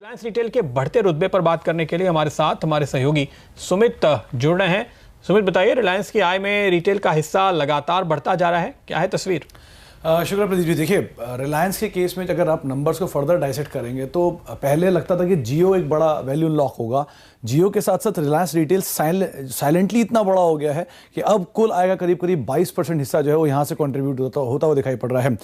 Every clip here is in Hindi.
रिलायंस रिटेल के बढ़ते रुतबे पर बात करने के लिए हमारे साथ हमारे सहयोगी सुमित जुड़ रहे हैं। सुमित, बताइए, रिलायंस की आय में रिटेल का हिस्सा लगातार बढ़ता जा रहा है, क्या है तस्वीर? शुक्रिया प्रदीप जी। देखिए, रिलायंस के केस में अगर आप नंबर्स को फर्दर डाइसेक्ट करेंगे तो पहले लगता था कि जियो एक बड़ा वैल्यू अनलॉक होगा। जियो के साथ साथ रिलायंस रिटेल साइलेंटली इतना बड़ा हो गया है कि अब कुल आएगा करीब 22% हिस्सा जो है वो यहाँ से कंट्रीब्यूट होता हुआ दिखाई पड़ रहा है।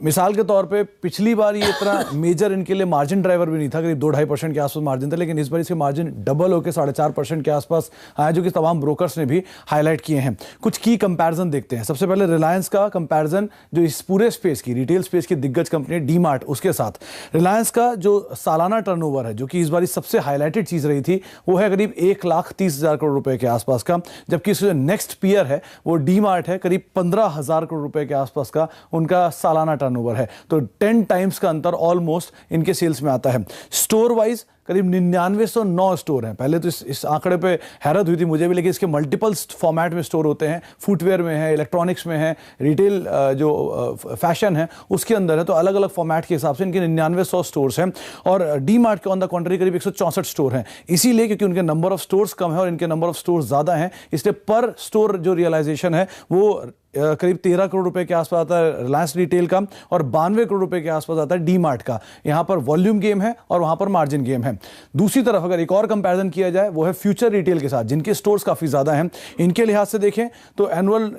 मिसाल के तौर पे पिछली बार ये इतना मेजर इनके लिए मार्जिन ड्राइवर भी नहीं था, करीब 2-2.5% के आसपास मार्जिन था, लेकिन इस बार इसके मार्जिन डबल होकर 4.5% के आसपास आया, जो कि तमाम ब्रोकर्स ने भी हाईलाइट किए हैं। कुछ की कंपैरिजन देखते हैं। सबसे पहले रिलायंस का कंपैरिजन जो इस पूरे स्पेस की, रिटेल स्पेस की दिग्गज कंपनी डीमार्ट, उसके साथ रिलायंस का जो सालाना टर्नओवर है, जो कि इस बार सबसे हाईलाइटेड चीज रही थी, वो है करीब 1,30,000 करोड़ रुपए के आसपास का, जबकि इसका नेक्स्ट पीयर है वो डीमार्ट है, करीब 15,000 करोड़ रुपए के आसपास का उनका सालाना टर्नओवर है। तो 10 टाइम्स का अंतर ऑलमोस्ट इनके सेल्स में आता है। स्टोर वाइज करीब 9909 स्टोर हैं। पहले तो इस आंकड़े पे हैरत हुई थी मुझे भी, लेकिन इसके मल्टीपल फॉर्मेट में स्टोर होते हैं। फुटवेयर में है, इलेक्ट्रॉनिक्स में है, रिटेल जो फैशन है उसके अंदर है, तो अलग अलग फॉर्मेट के हिसाब से इनके 9900 स्टोर्स हैं। और डीमार्ट के ऑन द कॉन्ट्री करीब 164 स्टोर हैं। इसीलिए क्योंकि उनके नंबर ऑफ स्टोर्स कम है और इनके नंबर ऑफ स्टोर्स ज़्यादा हैं, इसलिए पर स्टोर जो रियलाइजेशन है वो करीब 13 करोड़ रुपए के आसपास आता है रिलायंस रिटेल का, और 92 करोड़ रुपए के आसपास आता है डीमार्ट का। यहां पर वॉल्यूम गेम है और वहां पर मार्जिन गेम है। दूसरी तरफ अगर एक और कंपैरिजन किया जाए वो है फ्यूचर रिटेल के साथ, जिनके स्टोर्स काफी ज्यादा हैं। इनके लिहाज से देखें तो एनुअल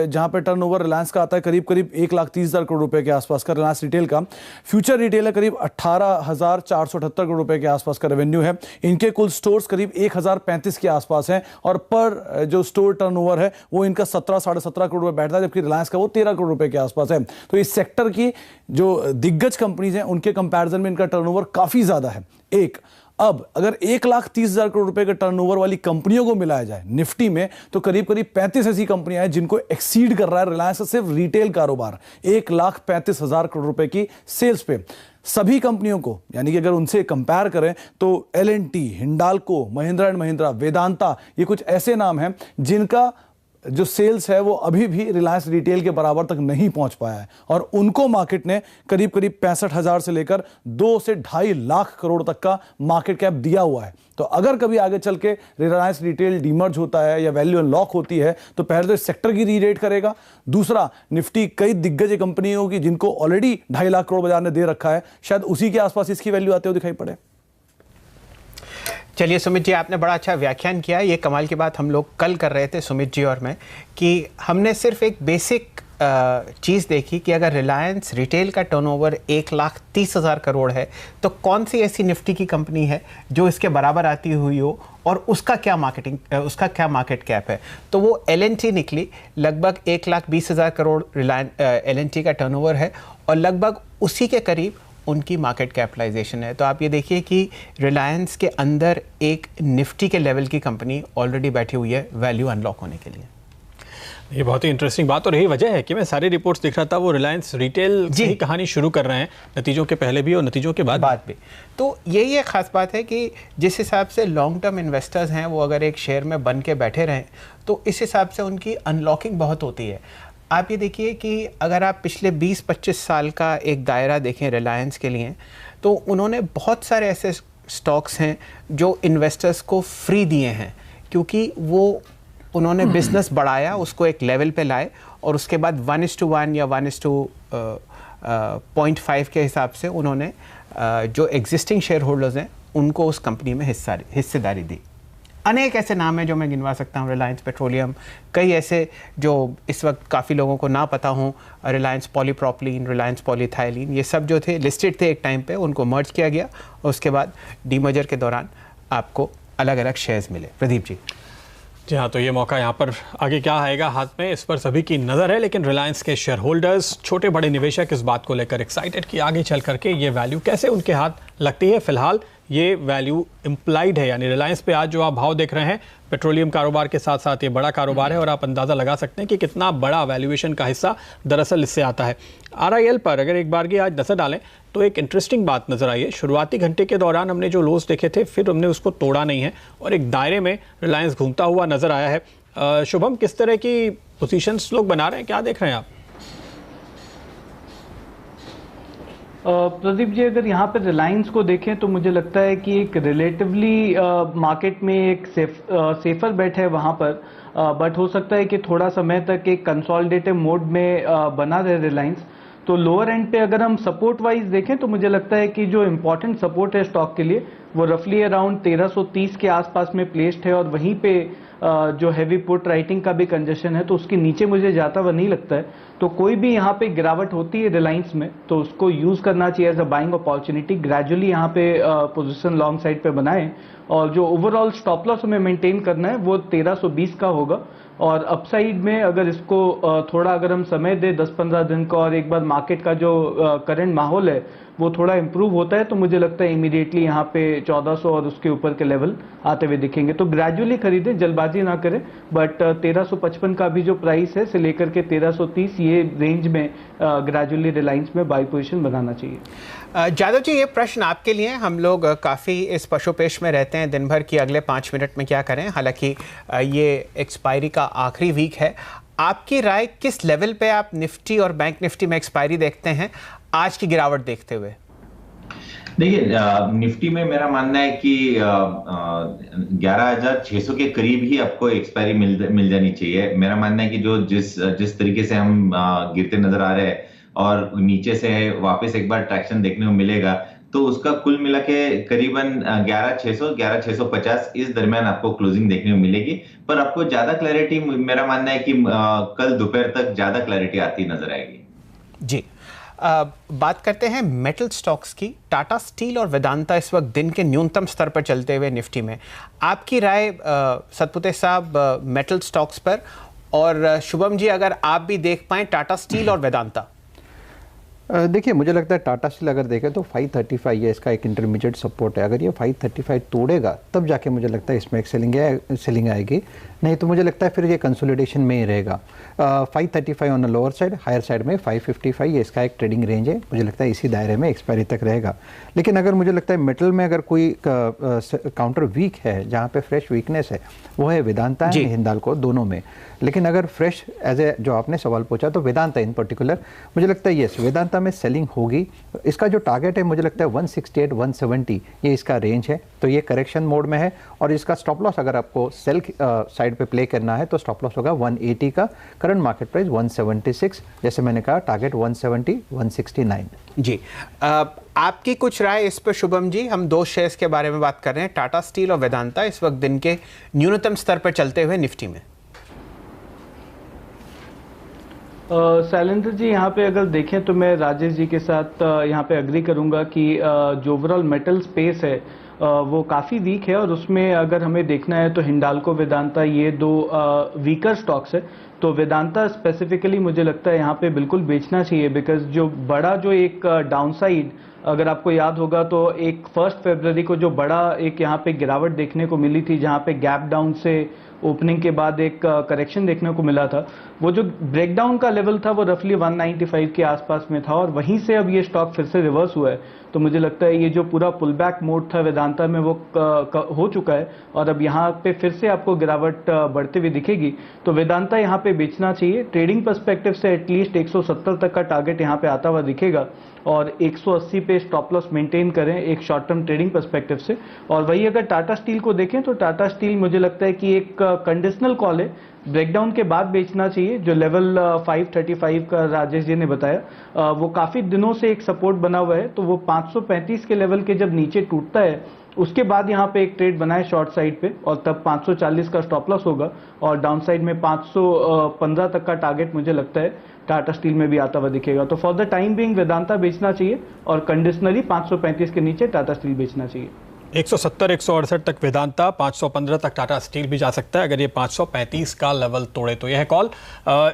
जहां पर टर्नओवर रिलायंस का आता है करीब 1,30,000 करोड़ रुपए के आसपास का रिलायंस रिटेल का, फ्यूचर रिटेल है करीब 18,478 करोड़ रुपए के आसपास का रेवेन्यू है। इनके कुल स्टोर्स करीब 1,035 के आसपास हैं, और पर जो स्टोर टर्नओवर है वो इनका 17-17.5 करोड़ रुपए, जबकि रिलायंस का वो 13 करोड़ रुपए के आसपास है। तो इस सेक्टर की जो दिग्गज कंपनीज हैं उनके कंपैरिजन में इनका टर्नओवर काफी ज्यादा है। अब अगर 1,30,000 करोड़ रुपए के टर्नओवर वाली कंपनियों को मिलाया जाए निफ्टी में, तो करीब 35 ऐसी कंपनियां हैं जिनको एक्सीड कर रहा है रिलायंस का सिर्फ रिटेल कारोबार 1,35,000 करोड़ रुपए की सेल्स पे। सभी कंपनियों को, यानी कि अगर उनसे कंपेयर करें तो L&T, हिंडाल्को, महिंद्रा एंड महिंद्रा, वेदांता, ये कुछ ऐसे नाम हैं जिनका जो सेल्स है वो अभी भी रिलायंस रिटेल के बराबर तक नहीं पहुंच पाया है, और उनको मार्केट ने करीब 65,000 से लेकर 2 से 2.5 लाख करोड़ तक का मार्केट कैप दिया हुआ है। तो अगर कभी आगे चल के रिलायंस रिटेल डीमर्ज होता है या वैल्यू अनलॉक होती है, तो पहले तो इस सेक्टर की री-रेट करेगा। दूसरा, निफ्टी कई दिग्गज कंपनियों की जिनको ऑलरेडी 2.5 लाख करोड़ बाजार ने दे रखा है, शायद उसी के आसपास इसकी वैल्यू आते हुए दिखाई पड़े। चलिए सुमित जी, आपने बड़ा अच्छा व्याख्यान किया। ये कमाल की बात हम लोग कल कर रहे थे सुमित जी और मैं, कि हमने सिर्फ एक बेसिक चीज़ देखी कि अगर रिलायंस रिटेल का टर्नओवर 1,30,000 करोड़ है तो कौन सी ऐसी निफ्टी की कंपनी है जो इसके बराबर आती हुई हो, और उसका क्या मार्केट कैप है। तो वो L&T निकली, लगभग 1,20,000 करोड़ L&T का टर्नओवर है, और लगभग उसी के करीब उनकी मार्केट कैपिटलाइजेशन है। तो आप ये देखिए कि रिलायंस के अंदर एक निफ्टी के लेवल की कंपनी ऑलरेडी बैठी हुई है वैल्यू अनलॉक होने के लिए। ये बहुत ही इंटरेस्टिंग बात, और यही वजह है कि मैं सारी रिपोर्ट्स देख रहा था, वो रिलायंस रिटेल की कहानी शुरू कर रहे हैं, नतीजों के पहले भी और नतीजों के बाद भी। तो यही एक ख़ास बात है कि जिस हिसाब से लॉन्ग टर्म इन्वेस्टर्स हैं वो अगर एक शेयर में बन के बैठे रहें तो इस हिसाब से उनकी अनलॉकिंग बहुत होती है। आप ये देखिए कि अगर आप पिछले 20-25 साल का एक दायरा देखें रिलायंस के लिए, तो उन्होंने बहुत सारे ऐसे स्टॉक्स हैं जो इन्वेस्टर्स को फ्री दिए हैं, क्योंकि वो उन्होंने बिजनेस बढ़ाया, उसको एक लेवल पे लाए, और उसके बाद 1:1 या 1:0.5 के हिसाब से उन्होंने जो एग्जिस्टिंग शेयर होल्डर्स हैं उनको उस कंपनी में हिस्सेदारी दी। अनेक ऐसे नाम हैं जो मैं गिनवा सकता हूँ, रिलायंस पेट्रोलियम, कई ऐसे जो इस वक्त काफ़ी लोगों को ना पता हों, रिलायंस पॉलीप्रोपिलीन, रिलायंस पॉलीथाइलिन, ये सब जो थे लिस्टेड थे एक टाइम पे, उनको मर्ज किया गया, और उसके बाद डीमर्जर के दौरान आपको अलग अलग शेयर्स मिले। प्रदीप जी। जी हाँ, तो ये मौका यहाँ पर आगे क्या आएगा हाथ में, इस पर सभी की नज़र है, लेकिन रिलायंस के शेयर होल्डर्स, छोटे बड़े निवेशक इस बात को लेकर एक्साइटेड कि आगे चल करके ये वैल्यू कैसे उनके हाथ लगती है। फिलहाल ये वैल्यू इम्प्लाइड है, यानी रिलायंस पे आज जो आप भाव देख रहे हैं, पेट्रोलियम कारोबार के साथ साथ ये बड़ा कारोबार है, और आप अंदाज़ा लगा सकते हैं कि कितना बड़ा वैल्यूएशन का हिस्सा दरअसल इससे आता है। RIL पर अगर एक बार की आज नज़र डालें तो एक इंटरेस्टिंग बात नज़र आई है। शुरुआती घंटे के दौरान हमने जो लोस देखे थे, फिर हमने उसको तोड़ा नहीं है, और एक दायरे में रिलायंस घूमता हुआ नज़र आया है। शुभम, किस तरह की पोजीशंस लोग बना रहे हैं, क्या देख रहे हैं आप? प्रदीप जी, अगर यहाँ पे रिलायंस को देखें तो मुझे लगता है कि एक रिलेटिवली मार्केट में एक सेफर बेट है वहाँ पर, बट हो सकता है कि थोड़ा समय तक एक कंसोलिडेटिव मोड में बना रहे रिलायंस। तो लोअर एंड पे अगर हम सपोर्ट वाइज देखें तो मुझे लगता है कि जो इम्पोर्टेंट सपोर्ट है स्टॉक के लिए वो रफली अराउंड 1330 के आसपास में प्लेस्ड है, और वहीं पे जो हैवी पुट राइटिंग का भी कंजेशन है तो उसके नीचे मुझे जाता हुआ नहीं लगता है। तो कोई भी यहाँ पे गिरावट होती है रिलायंस में तो उसको यूज करना चाहिए as a buying opportunity, gradually यहाँ पे पोजीशन लॉन्ग साइड पे बनाएं, और जो ओवरऑल स्टॉप लॉस हमें मेंटेन करना है वो 1320 का होगा। और अपसाइड में अगर इसको थोड़ा अगर हम समय दे 10-15 दिन का, और एक बार मार्केट का जो करंट माहौल है वो थोड़ा इंप्रूव होता है तो मुझे लगता है इमीडिएटली यहाँ पे 1400 और उसके ऊपर के लेवल आते हुए दिखेंगे। तो ग्रेजुअली खरीदें, जल्दबाजी ना करें, बट 1355 का भी जो प्राइस है से लेकर के 1330 ये रेंज में ग्रेजुअली रिलायंस में बाई पोजीशन बनाना चाहिए। जादव जी, ये प्रश्न आपके लिए। हम लोग काफ़ी इस पशुपेश में रहते हैं दिन भर की अगले 5 मिनट में क्या करें, हालांकि ये एक्सपायरी का आखिरी वीक है। आपकी राय, किस लेवल पे आप निफ्टी और बैंक निफ्टी में एक्सपायरी देखते हैं आज की गिरावट देखते हुए? देखिए, निफ्टी में मेरा मानना है कि 11,600 के करीब ही आपको एक्सपायरी मिल जानी चाहिए। मेरा मानना है कि जो जिस तरीके से हम गिरते नजर आ रहे हैं और नीचे से वापस एक बार ट्रैक्शन देखने को मिलेगा तो उसका कुल मिला के करीबन 11,600 11,650 इस दरमियान आपको क्लोजिंग देखने को मिलेगी। पर आपको ज्यादा क्लैरिटी, मेरा मानना है कि कल दोपहर तक ज्यादा क्लैरिटी आती नजर आएगी। जी, बात करते हैं मेटल स्टॉक्स की। टाटा स्टील और वेदांता इस वक्त दिन के न्यूनतम स्तर पर चलते हुए निफ्टी में। आपकी राय सतपुते साहब मेटल स्टॉक्स पर, और शुभम जी अगर आप भी देख पाएं टाटा स्टील और वेदांता। देखिए, मुझे लगता है टाटा स्टील अगर देखें तो 535 ये इसका एक इंटरमीडिएट सपोर्ट है। अगर ये 535 तोड़ेगा तब जाके मुझे लगता है इसमें एक सेलिंग आएगी, नहीं तो मुझे लगता है फिर ये कंसोलिडेशन में ही रहेगा। 535 on the lower side, higher side में 555 ये इसका एक ट्रेडिंग रेंज है। मुझे लगता है इसी दायरे में एक्सपायरी तक रहेगा। लेकिन अगर मुझे लगता है मेटल में अगर कोई काउंटर वीक है, जहाँ पे फ्रेश वीकनेस है, वो है वेदांता है हिंदाल्को दोनों में। लेकिन अगर फ्रेश एज ए जो आपने सवाल पूछा तो वेदांता इन पर्टिकुलर मुझे लगता है यस वेदांता में सेलिंग होगी। इसका जो टारगेट है मुझे लगता है 168 170 ये इसका रेंज है। तो ये करेक्शन मोड में है, और इसका स्टॉप लॉस अगर आपको सेल साइड पे प्ले करना है तो स्टॉप लॉस होगा 180 का। करंट मार्केट प्राइस 176, जैसे मैंने कहा टारगेट 170 169। जी, आपकी कुछ राय इस पर शुभम जी? हम दो शेयर्स के बारे में बात कर रहे हैं, टाटा स्टील और वेदांता, इस वक्त दिन के न्यूनतम स्तर पर चलते हुए निफ्टी में। शैलेंद्र जी, यहाँ पे अगर देखें तो मैं राजेश जी के साथ यहाँ पे अग्री करूंगा कि जो ओवरऑल मेटल स्पेस है वो काफ़ी वीक है, और उसमें अगर हमें देखना है तो हिंडाल्को वेदांता ये दो वीकर स्टॉक्स है। तो वेदांता स्पेसिफिकली मुझे लगता है यहाँ पे बिल्कुल बेचना चाहिए, बिकॉज जो बड़ा जो एक डाउनसाइड अगर आपको याद होगा तो एक 1 फरवरी को जो बड़ा एक यहाँ पे गिरावट देखने को मिली थी, जहाँ पे गैप डाउन से ओपनिंग के बाद एक करेक्शन देखने को मिला था, वो जो ब्रेकडाउन का लेवल था वो रफली 195 के आसपास में था, और वहीं से अब ये स्टॉक फिर से रिवर्स हुआ है। तो मुझे लगता है ये जो पूरा पुल बैक मोड था वेदांता में वो हो चुका है, और अब यहाँ पे फिर से आपको गिरावट बढ़ते हुए दिखेगी। तो वेदांता यहाँ पे बेचना चाहिए। ट्रेडिंग पर्सपेक्टिव से एटलीस्ट 170 तक का टारगेट यहाँ पे आता हुआ दिखेगा, और 180 पे स्टॉप लॉस मेंटेन करें एक शॉर्ट टर्म ट्रेडिंग पर्सपेक्टिव से। और वही अगर टाटा स्टील को देखें तो टाटा स्टील मुझे लगता है कि एक कंडीशनल कॉल है, ब्रेकडाउन के बाद बेचना चाहिए। जो लेवल 535 का राजेश जी ने बताया वो काफ़ी दिनों से एक सपोर्ट बना हुआ है, तो वो 535 के लेवल के जब नीचे टूटता है उसके बाद यहाँ पे एक ट्रेड बनाए शॉर्ट साइड पे, और तब 540 का स्टॉप लॉस होगा, और डाउन साइड में 515 तक का टारगेट मुझे लगता है टाटा स्टील में भी आता हुआ दिखेगा। तो for the time being Vedanta बेचना चाहिए, और कंडीशनली 535 के नीचे टाटा स्टील बेचना चाहिए। 170 168 तक वेदांता, 515 तक टाटा स्टील भी जा सकता है अगर ये 535 का लेवल तोड़े तो। यह है कॉल।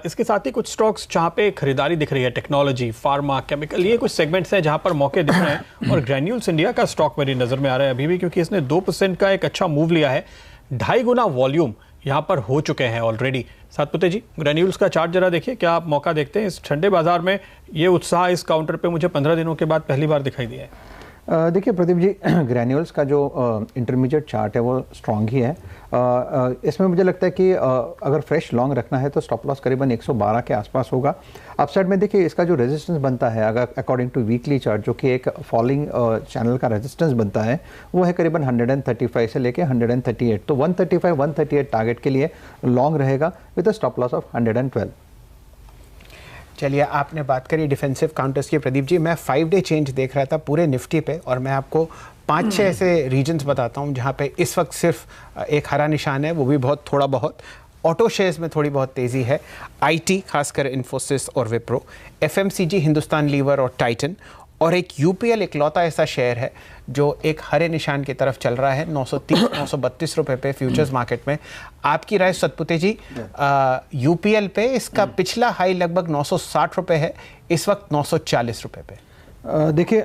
इसके साथ ही कुछ स्टॉक्स जहां पे खरीदारी दिख रही है, टेक्नोलॉजी, फार्मा, केमिकल, ये कुछ सेगमेंट्स हैं जहां पर मौके दिख रहे हैं। और ग्रैन्यूल्स इंडिया का स्टॉक मेरी नज़र में आ रहा है अभी भी, क्योंकि इसने 2% का एक अच्छा मूव लिया है। 2.5 गुना वॉल्यूम यहाँ पर हो चुके हैं ऑलरेडी। सातपुते जी, ग्रैन्यूल्स का चार्ट जरा देखिए, क्या आप मौका देखते हैं इस ठंडे बाजार में? ये उत्साह इस काउंटर पे मुझे 15 दिनों के बाद पहली बार दिखाई दिया है। देखिए प्रदीप जी, ग्रैन्यूल्स का जो इंटरमीडिएट चार्ट है वो स्ट्रॉन्ग ही है। इसमें मुझे लगता है कि अगर फ्रेश लॉन्ग रखना है तो स्टॉप लॉस करीबन 112 के आसपास होगा। अपसाइड में देखिए इसका जो रेजिस्टेंस बनता है, अगर अकॉर्डिंग टू वीकली चार्ट, जो कि एक फॉलिंग चैनल का रेजिस्टेंस बनता है, वो है करीबन 135 से लेके 138। तो 135 138 टारगेट के लिए लॉन्ग रहेगा with a stop loss of 112। चलिए, आपने बात करी डिफेंसिव काउंटर्स की प्रदीप जी, मैं 5 डे चेंज देख रहा था पूरे निफ्टी पे, और मैं आपको 5-6 ऐसे रीजन्स बताता हूँ जहाँ पे इस वक्त सिर्फ एक हरा निशान है, वो भी बहुत थोड़ा बहुत। ऑटो शेयर्स में थोड़ी बहुत तेज़ी है, आईटी खासकर इन्फोसिस और विप्रो, एफएमसीजी हिंदुस्तान लीवर और टाइटन, और एक यूपीएल इकलौता ऐसा शेयर है जो एक हरे निशान की तरफ चल रहा है 930-932 रुपए पे फ्यूचर्स मार्केट में। आपकी राय सतपुते जी, यूपीएल पे इसका पिछला हाई लगभग 960 रुपए है, इस वक्त 940 रुपए पे। देखिए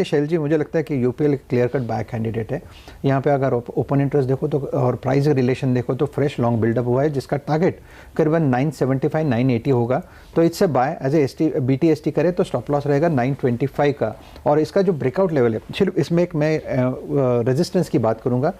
शैल जी, मुझे लगता है कि UPL clear cut by candidate है। यहाँ पे अगर ओपन इंटरेस्ट देखो तो और प्राइस रिलेशन देखो तो फ्रेश लॉन्ग बिल्डअप हुआ है, जिसका टारगेट करीबन 975-980 होगा। तो इससे बाय एज ए BTST करे तो स्टॉप लॉस रहेगा 925 का। और इसका जो ब्रेकआउट लेवल है, सिर्फ इसमें एक मैं रेजिस्टेंस की बात करूँगा।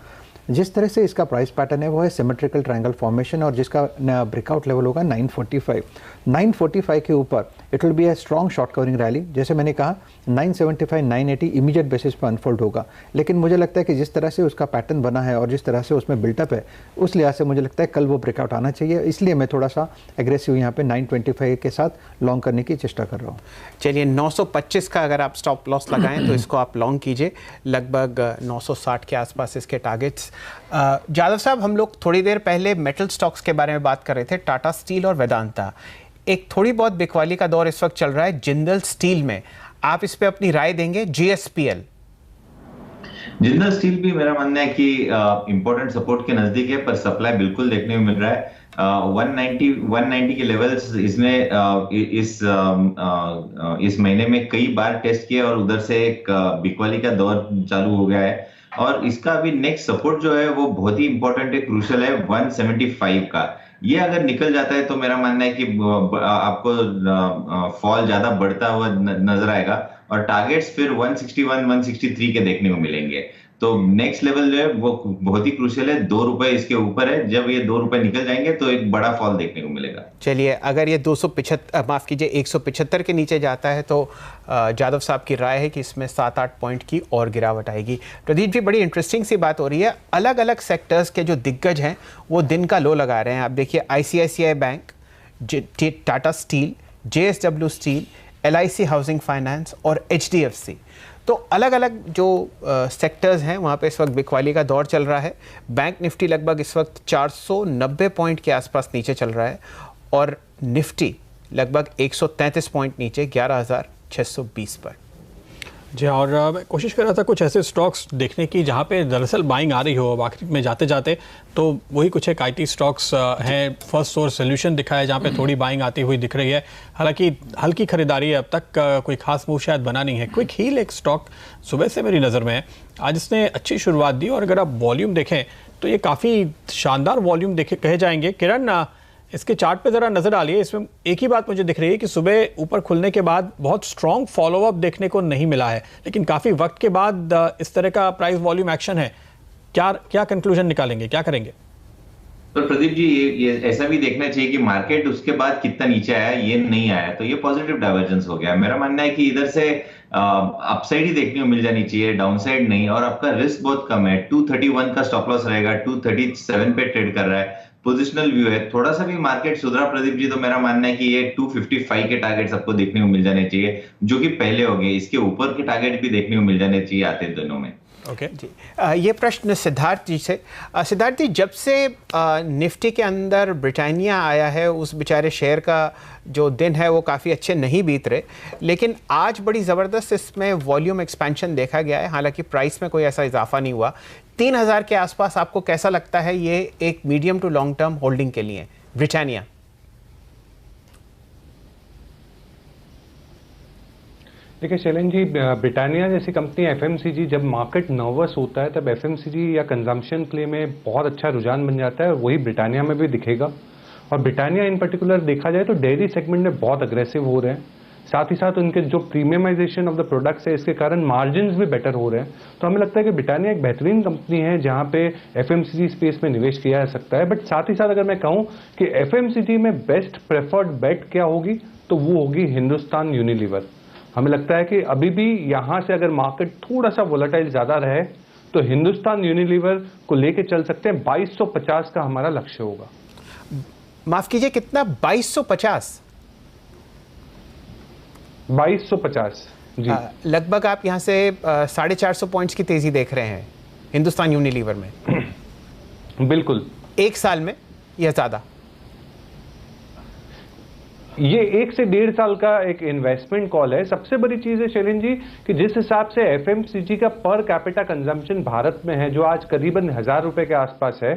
जिस तरह से इसका प्राइस पैटर्न है वो है सिमेट्रिकल ट्रायंगल फॉर्मेशन, और जिसका ब्रेकआउट लेवल होगा 945 के ऊपर it will be a strong short covering rally. जैसे मैंने कहा 975-980 इमीडिएट बेसिस पर अनफोल्ड होगा, लेकिन मुझे लगता है कि जिस तरह से उसका पैटर्न बना है और जिस तरह से उसमें बिल्टअप है, उस लिहाज से मुझे लगता है कल वो ब्रेकआउट आना चाहिए। इसलिए मैं थोड़ा सा एग्रेसिव यहाँ पे 925 के साथ लॉन्ग करने की चेष्टा कर रहा हूँ। चलिए, 925 का अगर आप स्टॉप लॉस लगाएं तो इसको आप लॉन्ग कीजिए, लगभग 960 के आसपास इसके टारगेट्स। जादव साहब, हम लोग थोड़ी देर पहले मेटल स्टॉक्स के बारे में बात कर रहे थे, टाटा स्टील और वेदांता। एक थोड़ी बहुत बिकवाली का दौर इस वक्त चल रहा है जिंदल स्टील में, आप इस पे अपनी राय देंगे? जीएसपीएल जिंदल स्टील भी मेरा मानना है कि इंपॉर्टेंट सपोर्ट के नजदीक है, पर सप्लाई बिल्कुल देखने को मिल रहा है। 190 के लेवल्स इसने इस महीने में कई बार टेस्ट किए और उधर से एक बिकवाली का दौर चालू हो गया है। और इसका अभी नेक्स्ट सपोर्ट जो है वो बहुत ही इंपॉर्टेंट है, क्रूशियल है, 175 का। ये अगर निकल जाता है तो मेरा मानना है कि आपको फॉल ज्यादा बढ़ता हुआ नजर आएगा, और टारगेट्स फिर 161-163 के देखने को मिलेंगे। तो नेक्स्ट लेवल जो है वो बहुत ही क्रूशियल है, ₹2 इसके ऊपर है। जब ये ₹2 निकल जाएंगे तो एक बड़ा फॉल देखने को मिलेगा। चलिए, अगर ये 175 के नीचे जाता है तो जादव साहब की राय है कि इसमें 7-8 पॉइंट की और गिरावट आएगी। प्रदीप जी, बड़ी इंटरेस्टिंग सी बात हो रही है, अलग अलग सेक्टर्स के जो दिग्गज हैं वो दिन का लो लगा रहे हैं। आप देखिए, ICICI bank, Tata steel, JSW steel, LIC housing Finance और HDFC, तो अलग अलग जो सेक्टर्स हैं वहाँ पे इस वक्त बिकवाली का दौर चल रहा है। बैंक निफ्टी लगभग इस वक्त 490 पॉइंट के आसपास नीचे चल रहा है, और निफ्टी लगभग 133 पॉइंट नीचे 11,620 पर। जी, और मैं कोशिश कर रहा था कुछ ऐसे स्टॉक्स देखने की जहाँ पे दरअसल बाइंग आ रही हो। अब आखिर में जाते जाते तो वही कुछ एक IT स्टॉक्स हैं। फर्स्ट सोर्स सोल्यूशन दिखा है जहाँ पे थोड़ी बाइंग आती हुई दिख रही है, हालांकि हल्की खरीदारी है, अब तक कोई खास मूव शायद बना नहीं है। क्विक हील एक स्टॉक सुबह से मेरी नज़र में है, आज इसने अच्छी शुरुआत दी, और अगर आप वॉल्यूम देखें तो ये काफ़ी शानदार वॉल्यूम देखे कहे जाएंगे। किरण, इसके चार्ट पे ज़रा नज़र डालिए। इसमें एक ही बात मुझे दिख रही है कि सुबह ऊपर खुलने के बाद बहुत स्ट्रॉन्ग फॉलोअप देखने को नहीं मिला है, लेकिन काफ़ी वक्त के बाद इस तरह का प्राइस वॉल्यूम एक्शन है। क्या कंक्लूजन निकालेंगे, क्या करेंगे? तो प्रदीप जी, ये ऐसा भी देखना चाहिए कि मार्केट उसके बाद कितना नीचे आया, ये नहीं आया, तो ये पॉजिटिव डाइवर्जेंस हो गया। मेरा मानना है कि इधर से अपसाइड ही देखने को मिल जानी चाहिए, डाउनसाइड नहीं। और आपका रिस्क बहुत कम है, 231 का स्टॉप लॉस रहेगा, 237 पे ट्रेड कर रहा है, पोजिशनल व्यू है। थोड़ा सा भी मार्केट सुधरा प्रदीप जी तो मेरा मानना है कि ये 255 के टारगेट सबको देखने को मिल जाने चाहिए, जो कि पहले हो गए। इसके ऊपर के टारगेट भी देखने को मिल जाने चाहिए आते दिनों में। ओके जी, ये प्रश्न सिद्धार्थ जी से। सिद्धार्थ जी, जब से निफ्टी के अंदर ब्रिटानिया आया है, उस बेचारे शेयर का जो दिन है वो काफ़ी अच्छे नहीं बीत रहे, लेकिन आज बड़ी ज़बरदस्त इसमें वॉल्यूम एक्सपेंशन देखा गया है, हालांकि प्राइस में कोई ऐसा इजाफा नहीं हुआ। 3000 के आसपास आपको कैसा लगता है ये एक medium to long term holding के लिए ब्रिटानिया? देखिए शैलेंद्र जी, ब्रिटानिया जैसी कंपनी, एफएमसीजी, जब मार्केट नर्वस होता है तब एफएमसीजी या कंजम्पशन प्ले में बहुत अच्छा रुझान बन जाता है, और वही ब्रिटानिया में भी दिखेगा। और ब्रिटानिया इन पर्टिकुलर देखा जाए तो डेयरी सेगमेंट में बहुत अग्रेसिव हो रहे हैं। साथ ही साथ उनके जो प्रीमियमाइजेशन ऑफ द प्रोडक्ट्स है इसके कारण मार्जिन्स भी बेटर हो रहे हैं। तो हमें लगता है कि ब्रिटानिया एक बेहतरीन कंपनी है जहां पे एफएमसीजी स्पेस में निवेश किया जा सकता है। बट साथ ही साथ अगर मैं कहूं कि एफएमसीजी में बेस्ट प्रेफर्ड बेट क्या होगी तो वो होगी हिंदुस्तान यूनिलीवर। हमें लगता है कि अभी भी यहां से अगर मार्केट थोड़ा सा वोलेटाइल ज्यादा रहे तो हिंदुस्तान यूनिलीवर को लेके चल सकते हैं। 2250 का हमारा लक्ष्य होगा। माफ कीजिए, कितना? 2250? 2250 जी। लगभग आप यहां से 450 पॉइंट्स की तेजी देख रहे हैं हिंदुस्तान यूनिलीवर में? बिल्कुल। एक साल में या ज्यादा? ये 1 से 1.5 साल का एक इन्वेस्टमेंट कॉल है। सबसे बड़ी चीज है शैलेंद्र जी कि जिस हिसाब से एफएमसीजी का पर कैपिटा कंजम्पशन भारत में है जो आज करीबन 1000 रुपए के आसपास है,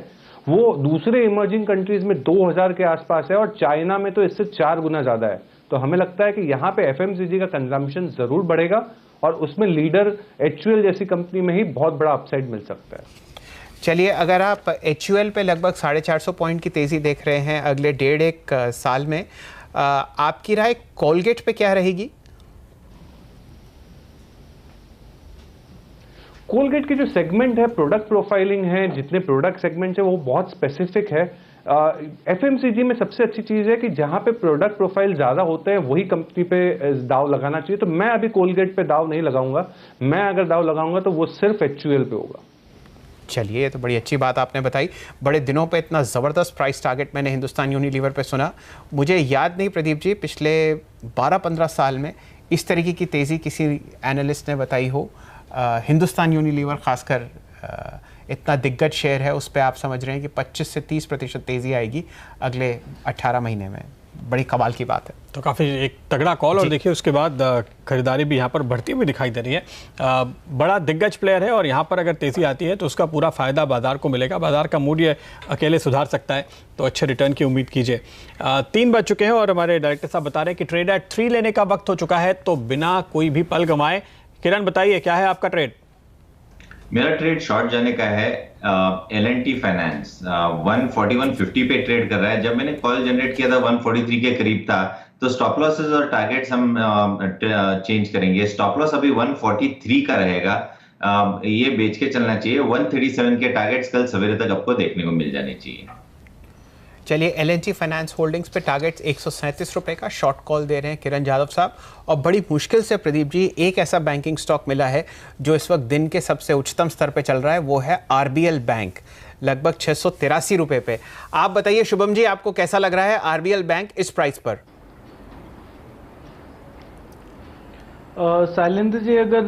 वो दूसरे इमर्जिंग कंट्रीज में 2000 के आसपास है और चाइना में तो इससे 4 गुना ज्यादा है। तो हमें लगता है कि यहाँ पे एफएमसीजी का कंजम्पशन जरूर बढ़ेगा और उसमें लीडर एचयूएल जैसी कंपनी में ही बहुत बड़ा अपसाइड मिल सकता है। चलिए, अगर आप एचयूएल पे लगभग 450 पॉइंट की तेजी देख रहे हैं अगले 1.5 साल में, आपकी राय कोलगेट पे क्या रहेगी? कोलगेट की जो सेगमेंट है, प्रोडक्ट प्रोफाइलिंग है, जितने प्रोडक्ट सेगमेंट है वो बहुत स्पेसिफिक है। एफएमसीजी में सबसे अच्छी चीज है कि जहां पे प्रोडक्ट प्रोफाइल ज्यादा होते हैं वही कंपनी पे दाव लगाना चाहिए। तो मैं अभी कोलगेट पे दाव नहीं लगाऊंगा। मैं अगर दाव लगाऊंगा तो वो सिर्फ एचयूएल पे होगा। चलिए, ये तो बड़ी अच्छी बात आपने बताई। बड़े दिनों पे इतना ज़बरदस्त प्राइस टारगेट मैंने हिंदुस्तान यूनिलीवर पे सुना। मुझे याद नहीं प्रदीप जी, पिछले 12-15 साल में इस तरीके की तेज़ी किसी एनालिस्ट ने बताई हो। हिंदुस्तान यूनिलीवर खासकर इतना दिग्गज शेयर है, उस पर आप समझ रहे हैं कि 25 से 30% तेज़ी आएगी अगले 18 महीने में। बड़ी कमाल की बात है। तो काफ़ी एक तगड़ा कॉल। और देखिए उसके बाद खरीदारी भी यहाँ पर बढ़ती हुई दिखाई दे रही है। बड़ा दिग्गज प्लेयर है और यहाँ पर अगर तेज़ी आती है तो उसका पूरा फ़ायदा बाजार को मिलेगा। बाजार का मूड ये अकेले सुधार सकता है, तो अच्छे रिटर्न की उम्मीद कीजिए। 3 बज चुके हैं और हमारे डायरेक्टर साहब बता रहे हैं कि ट्रेड एट 3 लेने का वक्त हो चुका है। तो बिना कोई भी पल गंवाए किरण बताइए, क्या है आपका ट्रेड? मेरा ट्रेड शॉर्ट जाने का है। L&T फाइनेंस 141.50 पे ट्रेड कर रहा है। जब मैंने कॉल जनरेट किया था 143 के करीब था, तो स्टॉप लॉसेस और टारगेट्स हम चेंज करेंगे। स्टॉप लॉस अभी 143 का रहेगा। ये बेच के चलना चाहिए। 137 के टारगेट्स कल सवेरे तक आपको देखने को मिल जाने चाहिए। चलिए, L&T फाइनेंस होल्डिंग्स पे टारगेट्स 137 रुपए का शॉर्ट कॉल दे रहे हैं किरण यादव साहब। और बड़ी मुश्किल से प्रदीप जी एक ऐसा बैंकिंग स्टॉक मिला है जो इस वक्त दिन के सबसे उच्चतम स्तर पे चल रहा है, वो है RBL बैंक, लगभग 683 रुपए पे। आप बताइए शुभम जी, आपको कैसा लग रहा है RBL बैंक इस प्राइस पर? शैलेंद्र जी, अगर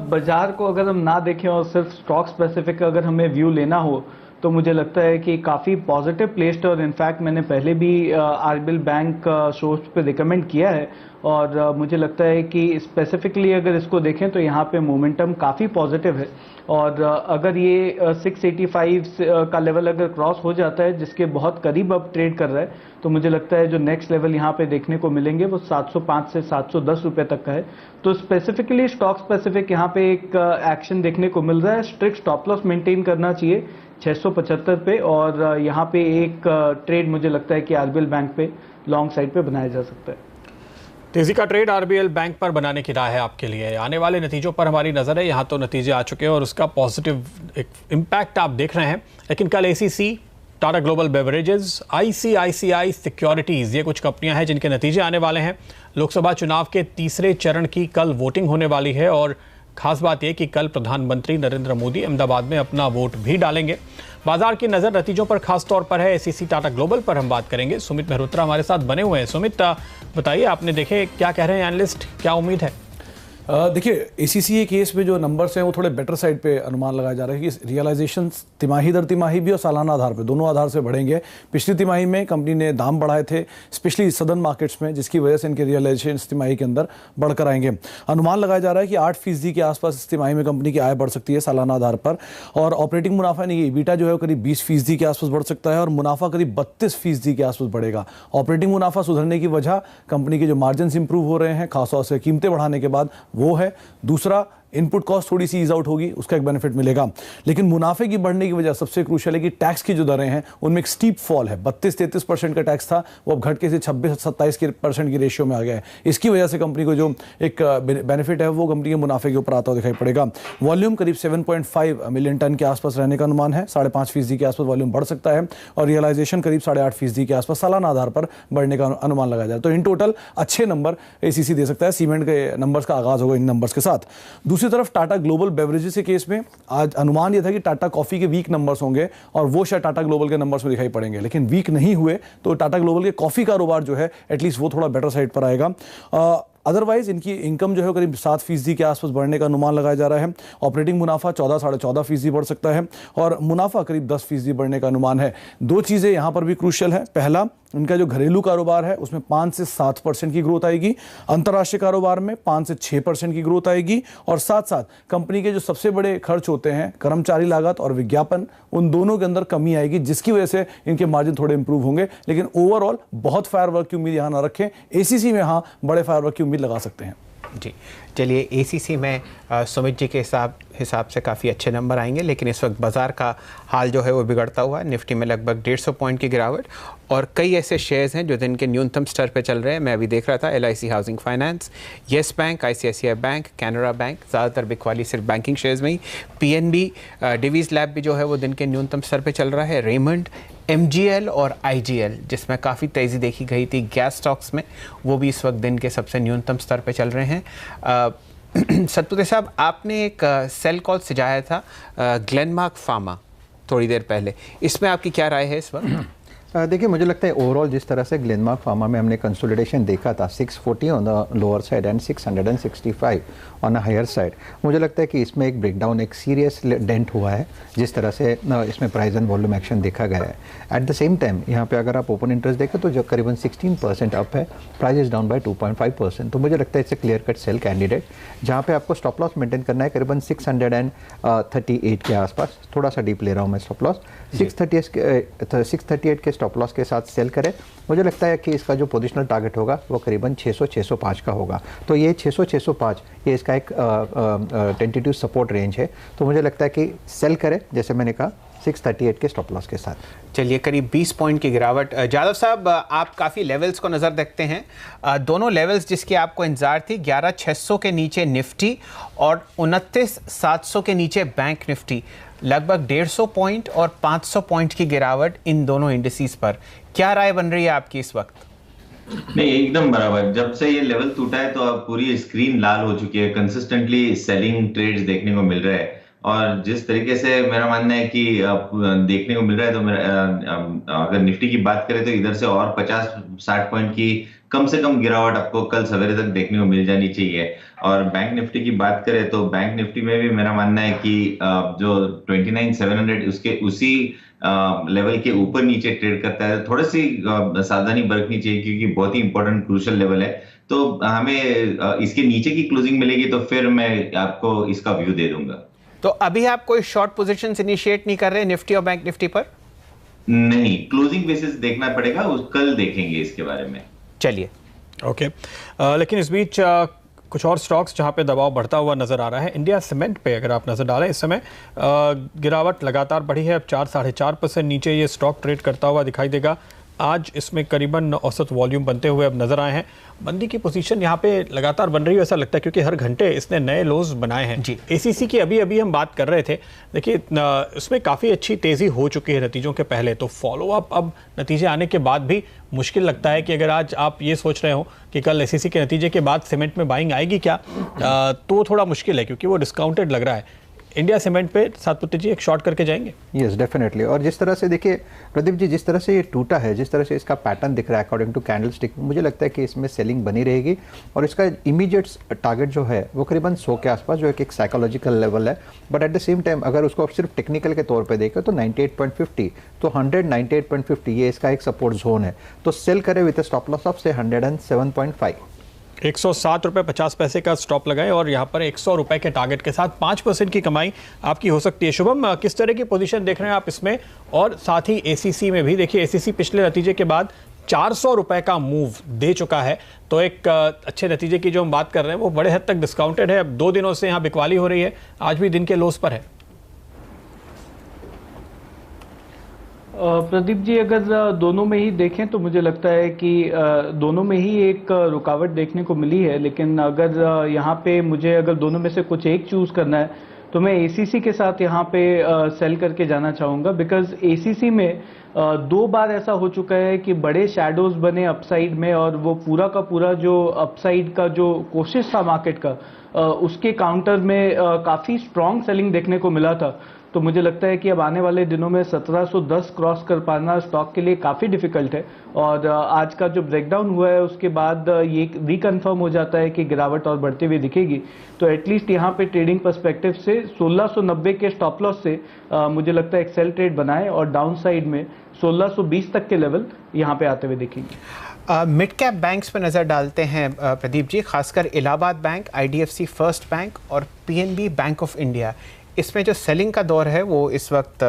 बाजार को अगर हम ना देखें और सिर्फ स्टॉक स्पेसिफिक अगर हमें व्यू लेना हो तो मुझे लगता है कि काफ़ी पॉजिटिव प्लेस्ड है। और इनफैक्ट मैंने पहले भी RBL बैंक शोज पे रिकमेंड किया है और मुझे लगता है कि स्पेसिफिकली अगर इसको देखें तो यहाँ पे मोमेंटम काफ़ी पॉजिटिव है। और अगर ये 685 का लेवल अगर क्रॉस हो जाता है, जिसके बहुत करीब अब ट्रेड कर रहा है, तो मुझे लगता है जो नेक्स्ट लेवल यहाँ पे देखने को मिलेंगे वो 705 से 710 रुपए तक का है। तो स्पेसिफिकली स्टॉक स्पेसिफिक यहाँ पे एक एक्शन देखने को मिल रहा है। स्ट्रिक्ट स्टॉप लॉस मेंटेन करना चाहिए 675 पे, और यहाँ पे एक ट्रेड मुझे लगता है कि RBL बैंक पे लॉन्ग साइड पे बनाया जा सकता है। तेजी का ट्रेड RBL बैंक पर बनाने की राह है आपके लिए। आने वाले नतीजों पर हमारी नज़र है। यहाँ तो नतीजे आ चुके हैं और उसका पॉजिटिव एक इम्पैक्ट आप देख रहे हैं। लेकिन कल ACC, Tata global beverages, ICICI securities, ये कुछ कंपनियां हैं जिनके नतीजे आने वाले हैं। लोकसभा चुनाव के तीसरे चरण की कल वोटिंग होने वाली है और खास बात यह कि कल प्रधानमंत्री नरेंद्र मोदी अहमदाबाद में अपना वोट भी डालेंगे। बाजार की नज़र नतीजों पर खास तौर पर है। ACC, टाटा ग्लोबल पर हम बात करेंगे। सुमित मेहरोत्रा हमारे साथ बने हुए हैं। सुमित, बताइए, आपने देखे क्या कह रहे हैं एनालिस्ट, क्या उम्मीद है? देखिए, ACC केस में जो नंबर्स हैं वो थोड़े बेटर साइड पे अनुमान लगाया जा रहा है कि रियलाइजेशन तिमाही दर तिमाही भी और सालाना आधार पे, दोनों आधार से बढ़ेंगे। पिछली तिमाही में कंपनी ने दाम बढ़ाए थे, स्पेशली सदर्न मार्केट्स में, जिसकी वजह से इनके रियलाइजेशन इस तिमाही के अंदर बढ़कर आएंगे। अनुमान लगाया जा रहा है कि 8% के आसपास इस तिमाही में कंपनी की आय बढ़ सकती है सालाना आधार पर। और ऑपरेटिंग मुनाफा यानी EBITDA जो है वो करीब 20% के आसपास बढ़ सकता है और मुनाफा करीब 32% के आसपास बढ़ेगा। ऑपरेटिंग मुनाफा सुधरने की वजह कंपनी के जो मार्जिन इंप्रूव हो रहे हैं खासतौर से कीमतें बढ़ाने के बाद, वो है। दूसरा, इनपुट कॉस्ट थोड़ी सी ईज आउट होगी, उसका एक बेनिफिट मिलेगा। लेकिन मुनाफे की बढ़ने की वजह सबसे क्रूशियल है कि टैक्स की जो दरें हैं उनमें एक स्टीप फॉल है। 32-33% का टैक्स था, वो अब घट के से 26-27% की रेशियो में आ गया है। इसकी वजह से कंपनी को जो एक बेनिफिट है वो कंपनी के मुनाफे के ऊपर आता हुआ दिखाई पड़ेगा। वॉल्यूम करीब 7.5 मिलियन टन के आसपास रहने का अनुमान है, 5.5% के आसपास वॉल्यूम बढ़ सकता है और रियलाइजेशन करीब 8.5% के आसपास सालाना आधार पर बढ़ने का अनुमान लगाया जाए। तो इन टोटल अच्छे नंबर एसीसी दे सकता है। सीमेंट के नंबर्स का आगाज होगा इन नंबर्स के साथ। दूसरी तरफ टाटा ग्लोबल बेवरेजेस के केस में आज अनुमान यह था कि टाटा कॉफी के वीक नंबर्स होंगे और वो शायद टाटा ग्लोबल के नंबर्स में दिखाई पड़ेंगे, लेकिन वीक नहीं हुए तो टाटा ग्लोबल के कॉफी कारोबार जो है एटलीस्ट वो थोड़ा बेटर साइड पर आएगा। अदरवाइज इनकी इनकम जो है करीब 7% के आसपास बढ़ने का अनुमान लगाया जा रहा है। ऑपरेटिंग मुनाफा 14-14.5% बढ़ सकता है और मुनाफा करीब 10% बढ़ने का अनुमान है। दो चीज़ें यहाँ पर भी क्रूशियल है। पहला, इनका जो घरेलू कारोबार है उसमें 5 से 7% की ग्रोथ आएगी, अंतर्राष्ट्रीय कारोबार में 5 से 6% की ग्रोथ आएगी और साथ साथ कंपनी के जो सबसे बड़े खर्च होते हैं कर्मचारी लागत और विज्ञापन, उन दोनों के अंदर कमी आएगी, जिसकी वजह से इनके मार्जिन थोड़े इंप्रूव होंगे। लेकिन ओवरऑल बहुत फायरवर्क की उम्मीद यहाँ ना रखें। एसीसी में हाँ बड़े फायरवर्क की उम्मीद लगा सकते हैं। जी चलिए, एसीसी में सुमित जी के हिसाब से काफ़ी अच्छे नंबर आएंगे, लेकिन इस वक्त बाज़ार का हाल जो है वो बिगड़ता हुआ है। निफ्टी में लगभग 150 पॉइंट की गिरावट और कई ऐसे शेयर्स हैं जो दिन के न्यूनतम स्तर पे चल रहे हैं। मैं अभी देख रहा था LIC housing finance, yes bank, ICICI bank, Canara bank, ज़्यादातर बिकवाली सिर्फ बैंकिंग शेयर्स में ही। PNB, डिवीज़ लैब भी जो है वो दिन के न्यूनतम स्तर पर चल रहा है। रेमंड, MGL और IGL जिसमें काफ़ी तेज़ी देखी गई थी गैस स्टॉक्स में, वो भी इस वक्त दिन के सबसे न्यूनतम स्तर पर चल रहे हैं। सतपुते साहब, आपने एक सेल कॉल सजाया था ग्लेनमार्क फार्मा थोड़ी देर पहले, इसमें आपकी क्या राय है इस वक्त? देखिए, मुझे लगता है ओवरऑल जिस तरह से ग्लेनमार्क फार्मा में हमने कंसोलिडेशन देखा था 640 on the lower side and 665 on a higher side, मुझे लगता है कि इसमें एक ब्रेकडाउन, एक सीरियस डेंट हुआ है जिस तरह से इसमें प्राइस एंड वॉल्यूम एक्शन देखा गया है। एट द सेम टाइम यहाँ पे अगर आप ओपन इंटरेस्ट देखें तो जो करीबन 16% अप है, प्राइस इज डाउन बाय 2.5%। तो मुझे लगता है it's a clear cut sell candidate, जहाँ पे आपको स्टॉप लॉस मेंटेन करना है करीबन 638 के आसपास। थोड़ा सा डीप ले रहा हूँ मैं स्टॉप लॉस, 638 के स्टॉप लॉस के साथ सेल करें। मुझे लगता है कि इसका जो पोजिशनल टारगेट होगा वो करीबन 600-605 का होगा। तो ये 600-605 ये इसका एक टेंटेटिव सपोर्ट रेंज है। तो मुझे लगता है कि सेल करें, जैसे मैंने कहा 638 के स्टॉप लॉस के साथ। चलिए, करीब 20 पॉइंट की गिरावट। जादव साहब, आप काफ़ी लेवल्स को नज़र देखते हैं। दोनों लेवल्स जिसकी आपको इंतजार थी, 11,600 के नीचे निफ्टी और 29,700 के नीचे बैंक निफ्टी, लगभग 150 पॉइंट और 500 पॉइंट की गिरावट इन दोनों इंडिसेस पर। क्या राय बन रही है आपकी इस वक्त? नहीं, एकदम बराबर। जब से ये लेवल टूटा है तो अब पूरी स्क्रीन लाल हो चुकी है। कंसिस्टेंटली सेलिंग ट्रेड्स देखने को मिल रहा है और जिस तरीके से मेरा मानना है कि देखने को मिल रहा है, तो अगर निफ्टी की बात करें तो इधर से और 50-60 पॉइंट की कम से कम गिरावट आपको कल सवेरे तक देखने को मिल जानी चाहिए। और बैंक निफ्टी की बात करें तो बैंक निफ्टी में भी मेरा मानना है कि जो 29,700 उसी लेवल के ऊपर नीचे ट्रेड करता है, थोड़ी सी सावधानी बरतनी चाहिए क्योंकि बहुत ही इंपॉर्टेंट क्रूशियल लेवल है। तो हमें इसके नीचे की क्लोजिंग मिलेगी तो फिर मैं आपको इसका व्यू दे दूंगा। तो अभी आप कोई शॉर्ट पोजीशंस इनिशिएट नहीं कर रहे निफ्टी और बैंक निफ्टी पर? नहीं, क्लोजिंग बेसिस देखना पड़ेगा, कल देखेंगे इसके बारे में। चलिए, ओके। लेकिन इस बीच कुछ और स्टॉक्स जहां पे दबाव बढ़ता हुआ नजर आ रहा है। इंडिया सीमेंट पे अगर आप नजर डालें, इस समय गिरावट लगातार बढ़ी है। अब 4-4.5% नीचे ये स्टॉक ट्रेड करता हुआ दिखाई देगा। आज इसमें करीबन औसत वॉल्यूम बनते हुए अब नजर आए हैं। मंदी की पोजीशन यहाँ पे लगातार बन रही है ऐसा लगता है, क्योंकि हर घंटे इसने नए लोज बनाए हैं जी। एसीसी की अभी हम बात कर रहे थे, देखिए इसमें काफ़ी अच्छी तेज़ी हो चुकी है नतीजों के पहले, तो फॉलो अप अब नतीजे आने के बाद भी मुश्किल लगता है कि अगर आज आप ये सोच रहे हो कि कल एसीसी के नतीजे के बाद सीमेंट में बाइंग आएगी क्या, तो थोड़ा मुश्किल है क्योंकि वो डिस्काउंटेड लग रहा है। इंडिया सीमेंट पे सातपुते जी एक शॉर्ट करके जाएंगे? Yes, definitely. और जिस तरह से देखिए प्रदीप जी, जिस तरह से ये टूटा है, जिस तरह से इसका पैटर्न दिख रहा है अकॉर्डिंग टू कैंडल स्टिक, मुझे लगता है कि इसमें सेलिंग बनी रहेगी और इसका इमीडिएट टारगेट जो है वो करीबन 100 के आसपास, जो एक साइकोलॉजिकल लेवल है। But at the same time अगर उसको आप सिर्फ टेक्निकल के तौर पर देखें तो 98.50, तो 198.50 ये इसका एक सपोर्ट जोन है। तो सेल करें विद स्टॉप लॉस ऑफ से 107.5। 107 रुपये 50 पैसे का स्टॉप लगाएं और यहाँ पर 100 रुपये के टारगेट के साथ 5% की कमाई आपकी हो सकती है। शुभम, किस तरह की पोजीशन देख रहे हैं आप इसमें? और साथ ही एसीसी में भी देखिए, एसीसी पिछले नतीजे के बाद 400 रुपए का मूव दे चुका है, तो एक अच्छे नतीजे की जो हम बात कर रहे हैं वो बड़े हद तक डिस्काउंटेड है। अब 2 दिनों से यहाँ बिकवाली हो रही है, आज भी दिन के लोस पर है। प्रदीप जी, अगर दोनों में ही देखें तो मुझे लगता है कि दोनों में ही एक रुकावट देखने को मिली है, लेकिन अगर यहाँ पे मुझे अगर दोनों में से कुछ एक चूज करना है तो मैं एसीसी के साथ यहाँ पे सेल करके जाना चाहूँगा, बिकॉज एसीसी में 2 बार ऐसा हो चुका है कि बड़े शैडोज बने अपसाइड में, और वो पूरा का पूरा जो अपसाइड का जो कोशिश था मार्केट का, उसके काउंटर में काफ़ी स्ट्रॉन्ग सेलिंग देखने को मिला था। तो मुझे लगता है कि अब आने वाले दिनों में 1710 क्रॉस कर पाना स्टॉक के लिए काफ़ी डिफिकल्ट है, और आज का जो ब्रेकडाउन हुआ है उसके बाद ये रिकन्फर्म हो जाता है कि गिरावट और बढ़ती हुई दिखेगी। तो एटलीस्ट यहाँ पे ट्रेडिंग पर्सपेक्टिव से 1690 के स्टॉप लॉस से मुझे लगता है एक सेल ट्रेड बनाए, और डाउन साइड में 1620 तक के लेवल यहाँ पे आते हुए दिखेंगे। मिड कैप बैंक्स पर नज़र डालते हैं प्रदीप जी, खासकर Allahabad bank, IDFC first bank और पीएनबी बैंक ऑफ इंडिया। इसमें जो सेलिंग का दौर है वो इस वक्त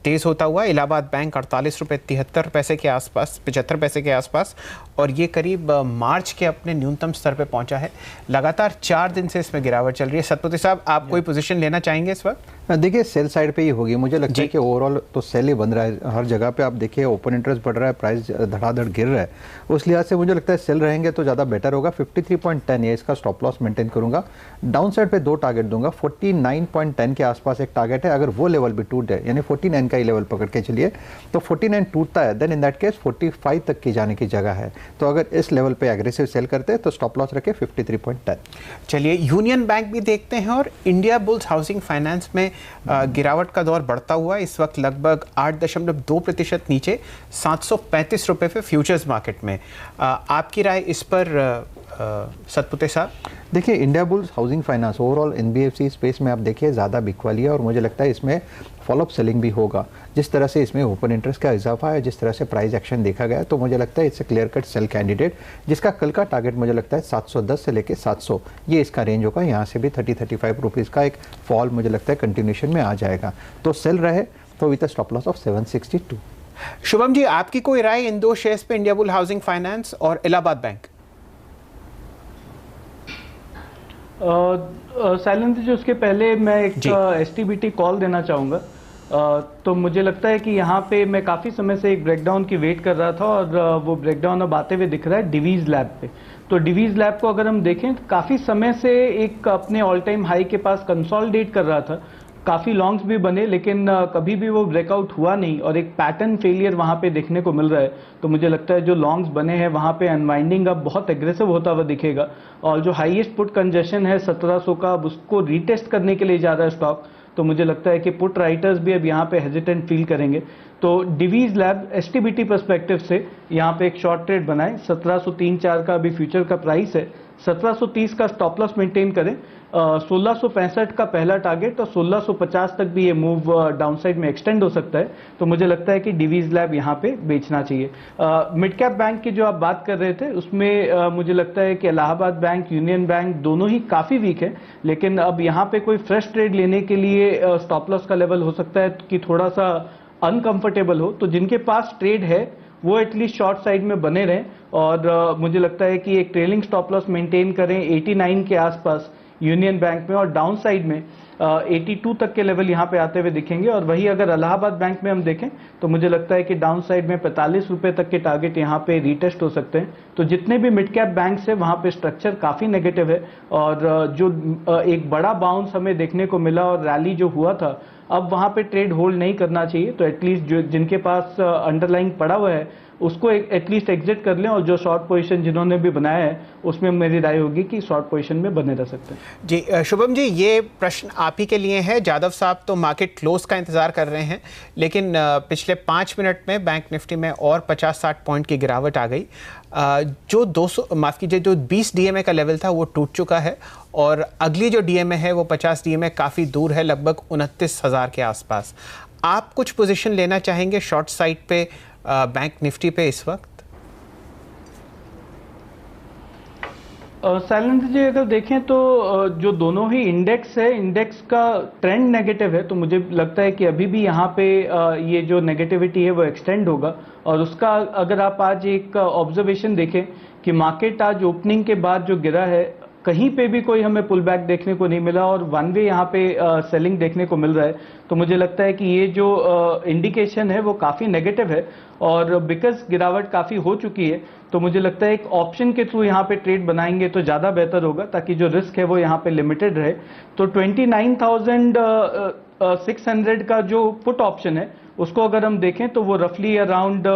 तेज़ होता हुआ। इलाहाबाद बैंक 48 रुपये 73 पैसे के आसपास, 75 पैसे के आसपास, और ये करीब मार्च के अपने न्यूनतम स्तर पे पहुंचा है। लगातार 4 दिन से इसमें गिरावट चल रही है। सतपति साहब, आप कोई पोजीशन लेना चाहेंगे इस वक्त? देखिए, सेल साइड पे ही होगी। मुझे लगता है कि ओवरऑल तो सेल ही बन रहा है हर जगह पे। आप देखिए, ओपन इंटरेस्ट बढ़ रहा है, प्राइस धड़ाधड़ गिर रहा है। उस लिहाज से मुझे लगता है सेल रहेंगे तो ज़्यादा बेटर होगा। 53.10 ये इसका स्टॉप लॉस मेंटेन करूंगा। डाउन साइड पे 2 टारगेट दूंगा। 49.10 के आसपास एक टारगेट है, अगर वो लेवल भी टूट जाए, यानी 49 का ही लेवल पकड़ के चलिए, तो 49 टूटता है, देन इन दैट केस 45 तक की जाने की जगह है। तो अगर इस लेवल पे एग्रेसिव सेल करते हैं तो स्टॉप लॉस रखे 53.10। चलिए, यूनियन बैंक भी देखते हैं, और इंडिया बुल्स हाउसिंग फाइनेंस में गिरावट का दौर बढ़ता हुआ इस वक्त लगभग 8.2% नीचे, 735 रुपए पे फ्यूचर्स मार्केट में। आपकी राय इस पर सतपुते साहब? देखिए, India bulls housing finance overall NBFC space में आप देखिए ज़्यादा बिकवाली है, और मुझे लगता है इसमें फॉलोअप सेलिंग भी होगा। जिस तरह से इसमें ओपन इंटरेस्ट का इजाफा है, जिस तरह से प्राइस एक्शन देखा गया है, तो मुझे लगता है it's a clear cut sell candidate, जिसका कल का टारगेट मुझे लगता है 710 से लेके 700, ये इसका रेंज होगा। यहाँ से भी 30-35 रुपीज़ का एक फॉल मुझे लगता है कंटिन्यूशन में आ जाएगा। तो सेल रहे तो with stop loss of 762। Shubham ji, आपकी कोई राय इन 2 शेयर्स पे, इंडिया बुल हाउसिंग फाइनेंस और इलाहाबाद बैंक? शैलेंद्र जी, उसके पहले मैं एक एसटीबीटी कॉल देना चाहूँगा। तो मुझे लगता है कि यहाँ पे मैं काफ़ी समय से एक ब्रेकडाउन की वेट कर रहा था, और वो ब्रेकडाउन अब आते हुए दिख रहा है डिवीज लैब पे। तो डिवीज लैब को अगर हम देखें तो काफ़ी समय से एक अपने ऑल टाइम हाई के पास कंसोलिडेट कर रहा था। काफ़ी लॉन्ग्स भी बने, लेकिन कभी भी वो ब्रेकआउट हुआ नहीं, और एक पैटर्न फेलियर वहाँ पे देखने को मिल रहा है। तो मुझे लगता है जो लॉन्ग्स बने हैं वहाँ पे अनवाइंडिंग अब बहुत एग्रेसिव होता हुआ दिखेगा, और जो हाईएस्ट पुट कंजेशन है 1700 का, अब उसको रीटेस्ट करने के लिए जा रहा है स्टॉक। तो मुझे लगता है कि पुट राइटर्स भी अब यहाँ पे हेजिटेंट फील करेंगे। तो डिवीज लैब एसटीबीटी पर्सपेक्टिव से यहाँ पे एक शॉर्ट ट्रेड बनाए। 1703.4 का अभी फ्यूचर का प्राइस है, 1730 का स्टॉप लॉस मेंटेन करें। 1665 का पहला टारगेट, और 1650 तक भी ये मूव डाउनसाइड में एक्सटेंड हो सकता है। तो मुझे लगता है कि डिवीज लैब यहाँ पे बेचना चाहिए। मिड कैप बैंक की जो आप बात कर रहे थे उसमें मुझे लगता है कि इलाहाबाद बैंक, यूनियन बैंक दोनों ही काफ़ी वीक है, लेकिन अब यहाँ पे कोई फ्रेश ट्रेड लेने के लिए स्टॉप लॉस का लेवल हो सकता है कि थोड़ा सा अनकंफर्टेबल हो। तो जिनके पास ट्रेड है वो एटलीस्ट शॉर्ट साइड में बने रहें, और मुझे लगता है कि एक ट्रेलिंग स्टॉप लॉस मेंटेन करें 89 के आसपास यूनियन बैंक में, और डाउन साइड में 82 तक के लेवल यहाँ पे आते हुए दिखेंगे। और वही अगर इलाहाबाद बैंक में हम देखें तो मुझे लगता है कि डाउन साइड में 45 रुपए तक के टारगेट यहाँ पे रीटेस्ट हो सकते हैं। तो जितने भी मिड कैप बैंक्स है वहाँ पे स्ट्रक्चर काफ़ी नेगेटिव है, और जो एक बड़ा बाउंस हमें देखने को मिला और रैली जो हुआ था, अब वहाँ पे ट्रेड होल्ड नहीं करना चाहिए। तो एटलीस्ट जो जिनके पास अंडरलाइंग पड़ा हुआ है उसको एटलीस्ट एग्जिट कर लें, और जो शॉर्ट पोजीशन जिन्होंने भी बनाया है उसमें मेरी राय होगी कि शॉर्ट पोजीशन में बने रह सकते हैं। जी शुभम जी, ये प्रश्न आप ही के लिए है। जादव साहब तो मार्केट क्लोज का इंतजार कर रहे हैं, लेकिन पिछले 5 मिनट में बैंक निफ्टी में और 50-60 पॉइंट की गिरावट आ गई। जो 20 डीएमए का लेवल था वो टूट चुका है, और अगली जो डीएमए है वो 50 डीएमए काफ़ी दूर है, लगभग 29,000 के आसपास। आप कुछ पोजीशन लेना चाहेंगे शॉर्ट साइड पे बैंक निफ्टी पे इस वक्त? शैलेंद्र जी अगर देखें तो जो दोनों ही इंडेक्स है, इंडेक्स का ट्रेंड नेगेटिव है, तो मुझे लगता है कि अभी भी यहाँ पे ये जो नेगेटिविटी है वो एक्सटेंड होगा। और उसका अगर आप आज एक ऑब्जर्वेशन देखें कि मार्केट आज ओपनिंग के बाद जो गिरा है, कहीं पे भी कोई हमें पुल बैक देखने को नहीं मिला और वन वे यहाँ पे सेलिंग देखने को मिल रहा है, तो मुझे लगता है कि ये जो इंडिकेशन है वो काफ़ी नेगेटिव है। और बिकॉज गिरावट काफ़ी हो चुकी है, तो मुझे लगता है एक ऑप्शन के थ्रू यहाँ पे ट्रेड बनाएंगे तो ज़्यादा बेहतर होगा, ताकि जो रिस्क है वो यहाँ पे लिमिटेड रहे। तो 29,600 का जो पुट ऑप्शन है उसको अगर हम देखें तो वो रफली अराउंड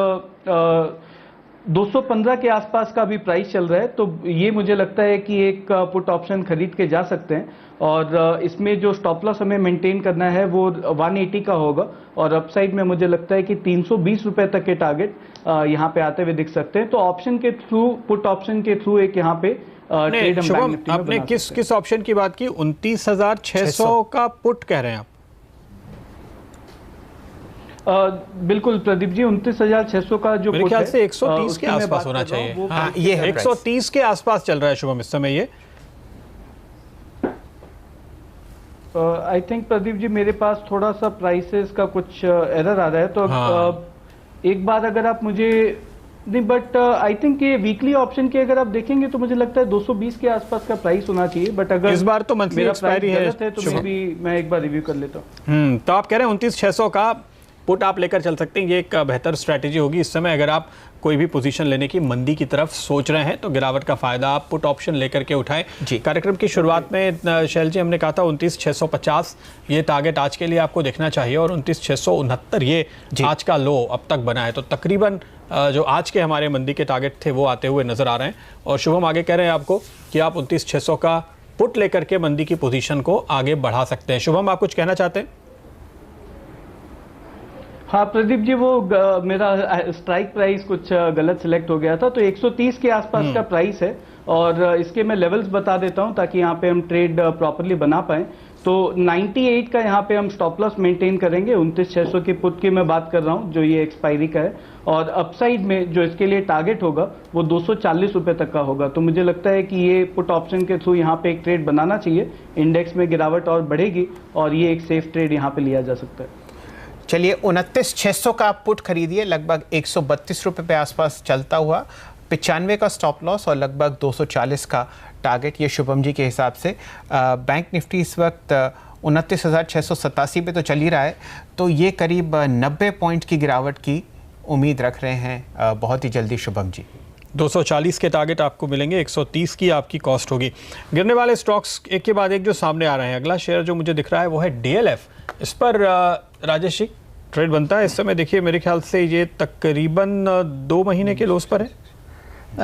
215 के आसपास का भी प्राइस चल रहा है। तो ये मुझे लगता है कि एक पुट ऑप्शन खरीद के जा सकते हैं, और इसमें जो स्टॉप लॉस हमें मेंटेन करना है वो 180 का होगा, और अपसाइड में मुझे लगता है कि 320 रुपए तक के टारगेट यहाँ पे आते हुए दिख सकते हैं। तो ऑप्शन के थ्रू, पुट ऑप्शन के थ्रू एक यहाँ पे ट्रेड हम बैंक निफ्टी में आपने बना सकते हैं। किस ऑप्शन की बात की? 29,600 का पुट कह रहे हैं आप? बिल्कुल प्रदीप जी, 29,600 का जो मेरे पुट ख्याल है, से 130 उसकी के मैं आसपास बात होना कर रहा हूँ, चाहिए। वो हाँ, ये है 130 के आसपास चल रहा है शुभम इस समय ये। आई थिंक प्रदीप जी मेरे पास थोड़ा सा प्राइसेस का कुछ एरर आ रहा है, तो हाँ। एक बार अगर आप मुझे नहीं, बट आई थिंक ये वीकली ऑप्शन के अगर आप देखेंगे तो मुझे लगता है 220 के आसपास का प्राइस होना चाहिए। बट अगर इस बार तो मंथली मेरा एक्सपायरी प्राइस है गलत तो मैं एक बार रिव्यू कर लेता हूँ। तो आप कह रहे हैं 29,600 का पुट आप लेकर चल सकते हैं, ये एक बेहतर स्ट्रैटेजी होगी इस समय। अगर आप कोई भी पोजीशन लेने की मंदी की तरफ सोच रहे हैं तो गिरावट का फायदा आप पुट ऑप्शन लेकर के उठाएं। जी। कार्यक्रम की शुरुआत में शैल जी हमने कहा था 29,650 ये टारगेट आज के लिए आपको देखना चाहिए, और 29,669 ये आज का लो अब तक बना है। तो तकरीबन जो आज के हमारे मंदी के टारगेट थे वो आते हुए नजर आ रहे हैं। और शुभम आगे कह रहे हैं आपको कि आप 29,600 का पुट लेकर के मंदी की पोजीशन को आगे बढ़ा सकते हैं। शुभम, आप कुछ कहना चाहते हैं? हाँ प्रदीप जी, वो मेरा स्ट्राइक प्राइस कुछ गलत सिलेक्ट हो गया था, तो 130 के आसपास का प्राइस है, और इसके मैं लेवल्स बता देता हूं ताकि यहाँ पे हम ट्रेड प्रॉपरली बना पाएं। तो 98 का यहाँ पे हम स्टॉप लॉस मेंटेन करेंगे। 29,600 की पुट की मैं बात कर रहा हूँ जो ये एक्सपायरी का है, और अपसाइड में जो इसके लिए टारगेट होगा वो 240 रुपए तक का होगा। तो मुझे लगता है कि ये पुट ऑप्शन के थ्रू यहाँ पे एक ट्रेड बनाना चाहिए। इंडेक्स में गिरावट और बढ़ेगी और ये एक सेफ ट्रेड यहाँ पे लिया जा सकता है। चलिए 29,600 का आप पुट खरीदिए, लगभग 132 रुपये पे आसपास चलता हुआ, 95 का स्टॉप लॉस और लगभग 240 का टारगेट, ये शुभम जी के हिसाब से। बैंक निफ्टी इस वक्त 29,687 पे तो चल ही रहा है, तो ये करीब 90 पॉइंट की गिरावट की उम्मीद रख रहे हैं बहुत ही जल्दी शुभम जी। 240 के टारगेट आपको मिलेंगे, 130 की आपकी कॉस्ट होगी। गिरने वाले स्टॉक्स एक के बाद एक जो सामने आ रहे हैं, अगला शेयर जो मुझे दिख रहा है वो है DLF। इस पर राजेश जी ट्रेड बनता है इस समय? देखिए मेरे ख्याल से ये तकरीबन 2 महीने के लोस पर है।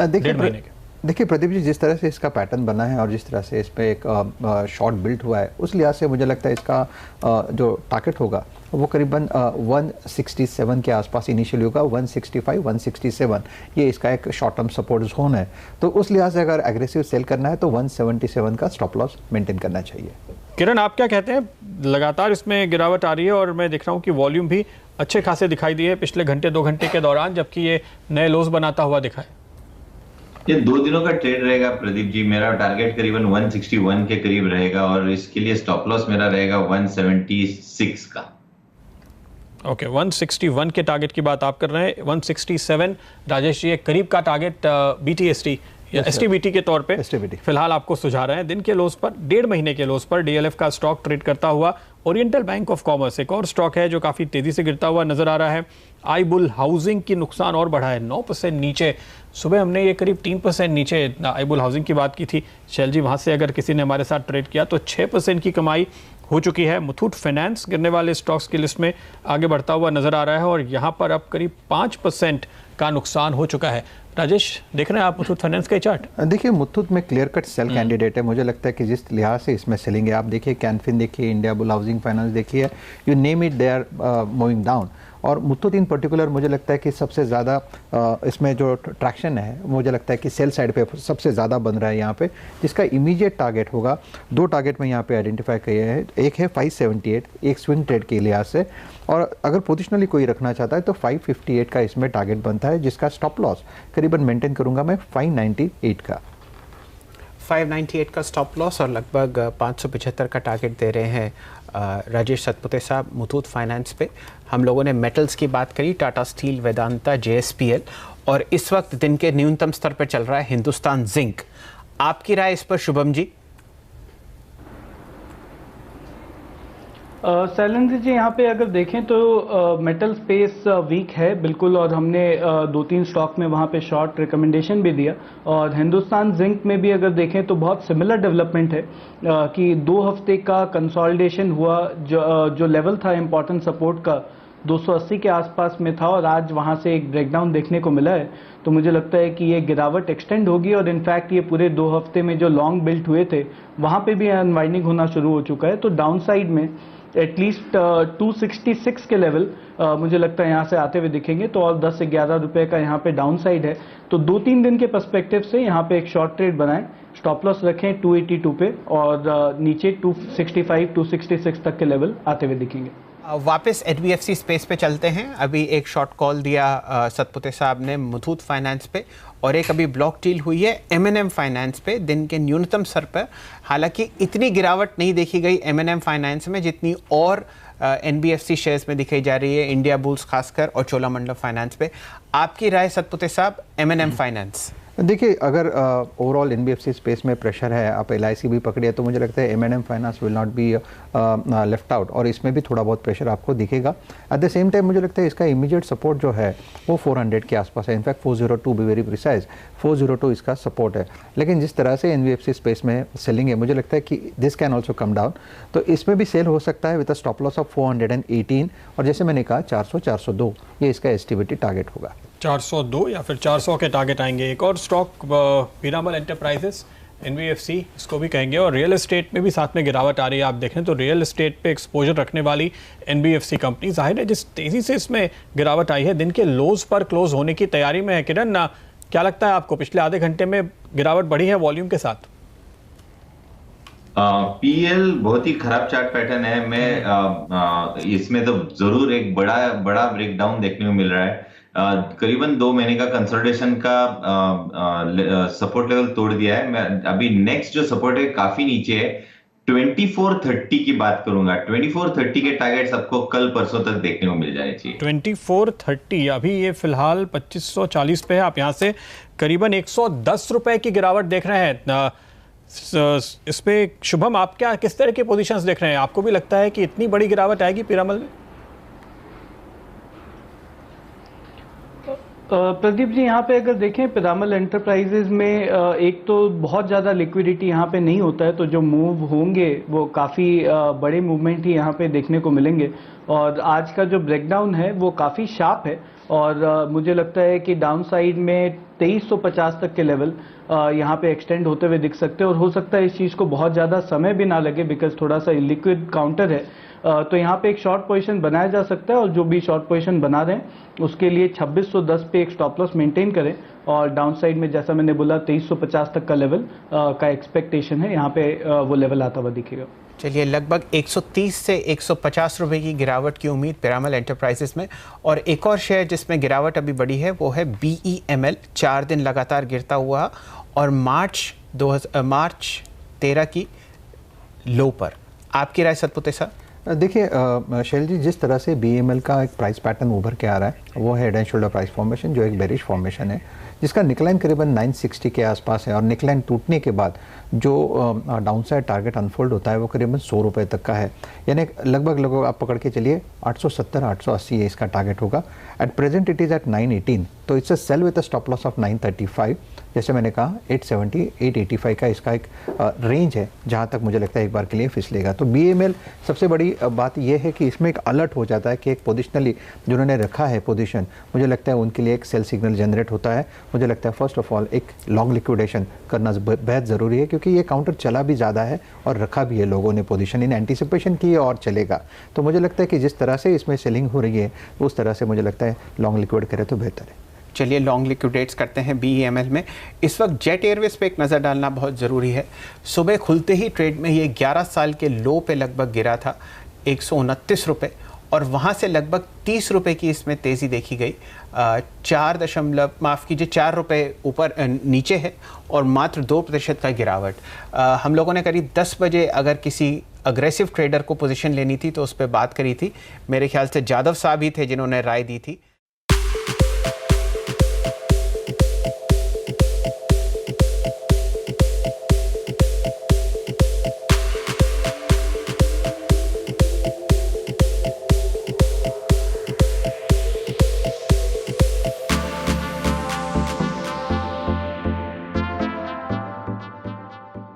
देखिए प्रदीप जी, जिस तरह से इसका पैटर्न बना है और जिस तरह से इस पर एक शॉर्ट बिल्ट हुआ है, उस लिहाज से मुझे लगता है इसका जो टारगेट होगा वो करीबन 167 के आसपास इनिशियली होगा। 165, 167 ये इसका एक शॉर्ट टर्म सपोर्ट जोन है। तो उस लिहाज से अगर एग्रेसिव सेल करना है तो 177 का स्टॉप लॉस मेंटेन करना चाहिए। किरण, आप क्या कहते हैं? लगातार इसमें गिरावट आ रही है और मैं देख रहा हूँ कि वॉल्यूम भी अच्छे खासे दिखाई दिए पिछले घंटे 2 घंटे के दौरान, जबकि ये नए लोस बनाता हुआ दिखा है। ये 2 दिनों का ट्रेड रहेगा प्रदीप जी। मेरा टारगेट करीबन 161 के करीब रहेगा, और इसके लिए स्टॉप लॉस मेरा रहेगा 176 का। ओके, 161 के टारगेट की बात आप कर रहे हैं। 167 राजेश जी एक करीब का टारगेट BTST या STBT के तौर पे फिलहाल आपको सुझा रहे हैं। दिन के लोस पर, 1.5 महीने के लोस पर DLF का स्टॉक ट्रेड करता हुआ। ओरिएंटल बैंक ऑफ कॉमर्स एक और स्टॉक है जो काफ़ी तेज़ी से गिरता हुआ नजर आ रहा है। आईबुल हाउसिंग की नुकसान और बढ़ा है, 9% नीचे। सुबह हमने ये करीब 3% नीचे आईबुल हाउसिंग की बात की थी शैल जी, वहाँ से अगर किसी ने हमारे साथ ट्रेड किया तो 6% की कमाई हो चुकी है। मुथूट फाइनेंस गिरने वाले स्टॉक्स की लिस्ट में आगे बढ़ता हुआ नजर आ रहा है, और यहाँ पर अब करीब 5% का नुकसान हो चुका है। राजेश, देख रहे हैं आप मुथूट फाइनेंस का चार्ट? देखिए मुथूट में क्लियर कट सेल कैंडिडेट है। मुझे लगता है कि जिस लिहाज से इसमें सेलिंग है, आप देखिए कैनफिन देखिए, इंडियाबुल हाउसिंग फाइनेंस देखिए, you name it, they are moving down. और मुथूट इन पर्टिकुलर मुझे लगता है कि सबसे ज़्यादा इसमें जो ट्रैक्शन है मुझे लगता है कि सेल साइड पे सबसे ज़्यादा बन रहा है यहाँ पे, जिसका इमीडिएट टारगेट होगा। 2 टारगेट में यहाँ पे आइडेंटिफाई किए हैं, एक है 578, एक स्विंग ट्रेड के लिहाज से, और अगर पोजिशनली कोई रखना चाहता है तो 558 का इसमें टारगेट बनता है, जिसका स्टॉप लॉस करीबन मेंटेन करूंगा मैं 598 का। 598 का स्टॉप लॉस और लगभग 575 का टारगेट दे रहे हैं राजेश सतपुते साहब मुथूट फाइनेंस पे। हम लोगों ने मेटल्स की बात करी, टाटा स्टील, वेदांता, JSPL, और इस वक्त दिन के न्यूनतम स्तर पर चल रहा है हिंदुस्तान जिंक। आपकी राय इस पर शुभम जी? शैलेंद्र जी, यहाँ पे अगर देखें तो मेटल स्पेस वीक है बिल्कुल, और हमने 2-3 स्टॉक में वहाँ पे शॉर्ट रिकमेंडेशन भी दिया। और हिंदुस्तान जिंक में भी अगर देखें तो बहुत सिमिलर डेवलपमेंट है कि 2 हफ्ते का कंसोलिडेशन हुआ। जो लेवल था इम्पोर्टेंट सपोर्ट का 280 के आसपास में था, और आज वहाँ से एक ब्रेकडाउन देखने को मिला है। तो मुझे लगता है कि ये गिरावट एक्सटेंड होगी, और इनफैक्ट ये पूरे 2 हफ्ते में जो लॉन्ग बिल्ट हुए थे वहाँ पे भी अनवाइंडिंग होना शुरू हो चुका है। तो डाउन साइड में एटलीस्ट 266 के लेवल मुझे लगता है यहाँ से आते हुए दिखेंगे। तो और 10 से 11 रुपए का यहाँ पे डाउन साइड है। तो 2-3 दिन के पर्सपेक्टिव से यहाँ पे एक शॉर्ट ट्रेड बनाएं, स्टॉप लॉस रखें 282 पे, और नीचे 265 266 तक के लेवल आते हुए दिखेंगे। वापस NBFC स्पेस पे चलते हैं। अभी एक शॉर्ट कॉल दिया सतपुते साहब ने मुथूट फाइनेंस पे, और एक अभी ब्लॉक डील हुई है M&M फाइनेंस पे दिन के न्यूनतम स्तर पर। हालांकि इतनी गिरावट नहीं देखी गई M&M फाइनेंस में जितनी और NBFC शेयर्स में दिखाई जा रही है, इंडिया बुल्स खासकर और चोलामंडलम फाइनेंस पे। आपकी राय सतपुते साहब, M&M फाइनेंस? देखिए, अगर ओवरऑल NBFC स्पेस में प्रेशर है, आप LIC भी पकड़िए, तो मुझे लगता है M&M finance will not be left out, और इसमें भी थोड़ा बहुत प्रेशर आपको दिखेगा। एट द सेम टाइम मुझे लगता है इसका इमीडिएट सपोर्ट जो है वो 400 के आसपास है। इनफैक्ट 402 बी वेरी प्रिसाइज, 402 इसका सपोर्ट है। लेकिन जिस तरह से NBFC स्पेस में सेलिंग है, मुझे लगता है कि this can also come down, तो इसमें भी सेल हो सकता है with a stop loss of 418, और जैसे मैंने कहा 400 402 ये इसका एस्टिमेटेड टारगेट होगा। 402 या फिर 400 के टारगेट आएंगे। एक और स्टॉक पीरामल एंटरप्राइजेस, NBFC इसको भी कहेंगे, और रियल एस्टेट में भी साथ में गिरावट आ रही है। आप देखें तो रियल एस्टेट पे एक्सपोजर रखने वाली NBFC कंपनी, जाहिर है जिस तेजी से इसमें गिरावट आई है, दिन के लोज पर क्लोज होने की तैयारी में है। किरण, क्या लगता है आपको, पिछले आधे घंटे में गिरावट बढ़ी है वॉल्यूम के साथ? PL बहुत ही खराब चार्ट पैटर्न है। मैं इसमें तो जरूर एक बड़ा ब्रेकडाउन देखने को मिल रहा है। करीबन 2 महीने का कंसोलिडेशन का सपोर्ट लेवल तोड़ दिया है। मैं अभी नेक्स्ट जो सपोर्ट है काफी नीचे है, 2430 की बात करूंगा। 2430 के टारगेट्स आपको कल परसों तक देखने को मिल जाने चाहिए। 2430 अभी ये फिलहाल 2540 पे है। आप यहाँ से करीबन 110 रुपए की गिरावट देख रहे हैं। इस पे शुभम, आप क्या किस तरह के पोजीशंस देख रहे हैं? आपको भी लगता है कि इतनी बड़ी गिरावट आएगी पीरामल में? प्रदीप जी, यहाँ पे अगर देखें पीरामल एंटरप्राइजेज में एक तो बहुत ज़्यादा लिक्विडिटी यहाँ पे नहीं होता है, तो जो मूव होंगे वो काफ़ी बड़े मूवमेंट ही यहाँ पे देखने को मिलेंगे। और आज का जो ब्रेकडाउन है वो काफ़ी शार्प है, और मुझे लगता है कि डाउन साइड में 2350 तक के लेवल यहाँ पे एक्सटेंड होते हुए दिख सकते हैं। और हो सकता है इस चीज़ को बहुत ज़्यादा समय भी ना लगे, बिकॉज थोड़ा सा इलिक्विड काउंटर है। तो यहाँ पे एक शॉर्ट पोजीशन बनाया जा सकता है, और जो भी शॉर्ट पोजीशन बना रहे हैं उसके लिए 2610 पे एक स्टॉप लॉस मेंटेन करें, और डाउन साइड में जैसा मैंने बोला 2350 तक का लेवल का एक्सपेक्टेशन है, यहाँ पे वो लेवल आता हुआ दिखेगा। चलिए, लगभग 130 से 150 रुपए की गिरावट की उम्मीद पीरामल एंटरप्राइजेस में। और एक और शेयर जिसमें गिरावट अभी बढ़ी है वो है BEML, 4 दिन लगातार गिरता हुआ, और मार्च 13 की लो पर। आपकी राय सतपुते साहब? देखिए शैल जी, जिस तरह से BEML का एक प्राइस पैटर्न उभर के आ रहा है वो है head and shoulder price formation, जो एक बेरिश फॉर्मेशन है, जिसका निकलाइन करीबन 960 के आसपास है, और निकलाइन टूटने के बाद जो डाउनसाइड टारगेट अनफोल्ड होता है वो करीबन 100 रुपये तक का है। यानी लगभग आप पकड़ के चलिए 870-880 इसका टारगेट होगा। At present it is at 918, तो it's a sell with a stop loss of 935। जैसे मैंने कहा 870-885 का इसका एक रेंज है जहाँ तक मुझे लगता है एक बार के लिए फिसलेगा। तो BEML सबसे बड़ी बात यह है कि इसमें एक अलर्ट हो जाता है कि एक पोजिशनली जिन्होंने रखा है पोजीशन, मुझे लगता है उनके लिए एक सेल सिग्नल जनरेट होता है। मुझे लगता है फर्स्ट ऑफ ऑल एक लॉन्ग लिक्विडेशन करना बेहद ज़रूरी है, क्योंकि ये काउंटर चला भी ज़्यादा है और रखा भी है लोगों ने पोजीशन इन एंटीसिपेशन की और चलेगा। तो मुझे लगता है कि जिस तरह से इसमें सेलिंग हो रही है उस तरह से मुझे लगता है लॉन्ग लिक्विड करें तो बेहतर है। चलिए, लॉन्ग लिक्विडेट्स करते हैं BEML में। इस वक्त जेट एयरवेज पे एक नज़र डालना बहुत ज़रूरी है। सुबह खुलते ही ट्रेड में ये 11 साल के लो पे लगभग गिरा था 129 रुपये, और वहाँ से लगभग 30 रुपए की इसमें तेज़ी देखी गई। 4 रुपए ऊपर नीचे है और मात्र 2% का गिरावट। हम लोगों ने करीब 10 बजे अगर किसी अग्रेसिव ट्रेडर को पोजीशन लेनी थी तो उस पर बात करी थी। मेरे ख्याल से जादव साहब ही थे जिन्होंने राय दी थी।